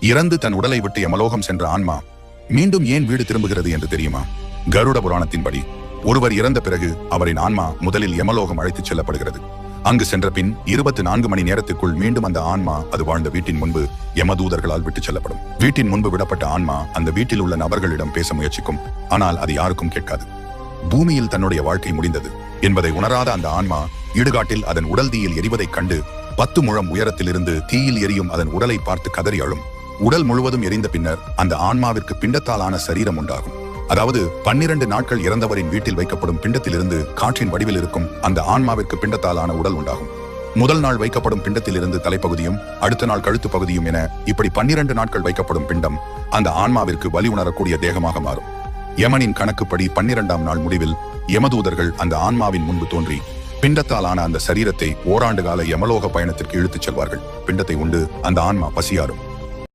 இறந்து தன் உடலை விட்டு யமலோகம் சென்ற ஆன்மா மீண்டும் ஏன் வீடு திரும்புகிறது என்று தெரியுமா? கருட புராணத்தின்படி ஒருவர் இறந்த பிறகு அவரின் ஆன்மா முதலில் யமலோகம் அழைத்துச் செல்லப்படுகிறது. அங்கு சென்ற பின் 24 மணி நேரத்திற்குள் மீண்டும் அந்த ஆன்மா அது வாழ்ந்த வீட்டின் முன்பு யமதூதர்களால் விட்டுச் செல்லப்படும். வீட்டின் முன்பு விடப்பட்ட ஆன்மா அந்த வீட்டில் உள்ள நபர்களிடம் பேச முயற்சிக்கும். ஆனால் அது யாருக்கும் கேட்காது. பூமியில் தன்னுடைய வாழ்க்கை முடிந்தது என்பதை உணராத அந்த ஆன்மா இடுகாட்டில் அதன் உடல் தீயில் எரிவதைக் கண்டு 10 முழம் உயரத்தில் இருந்து தீயில் எரியும் அதன் உடலை பார்த்து கதறி அழும். உடல் முழுவதும் எரிந்த பின்னர் அந்த ஆன்மாவிற்கு பிண்டத்தாலான சரீரம் உண்டாகும். அதாவது 12 நாட்கள் இறந்தவரின் வீட்டில் வைக்கப்படும் பிண்டத்திலிருந்து காற்றின் வடிவில் இருக்கும் அந்த ஆன்மாவிற்கு பிண்டத்தாலான உடல் உண்டாகும். முதல் நாள் வைக்கப்படும் பிண்டத்திலிருந்து தலைப்பகுதியும் அடுத்த நாள் கழுத்து பகுதியும் என இப்படி 12 நாட்கள் வைக்கப்படும் பிண்டம் அந்த ஆன்மாவிற்கு வலி உணரக்கூடிய தேகமாக மாறும். யமனின் கணக்குப்படி 12ஆம் நாள் முடிவில் யமதூதர்கள் அந்த ஆன்மாவின் முன்பு தோன்றி பிண்டத்தாலான அந்த சரீரத்தை ஓராண்டு கால யமலோக பயணத்திற்கு இழுத்துச் செல்வார்கள். பிண்டத்தை உண்டு அந்த ஆன்மா பசியாறும்.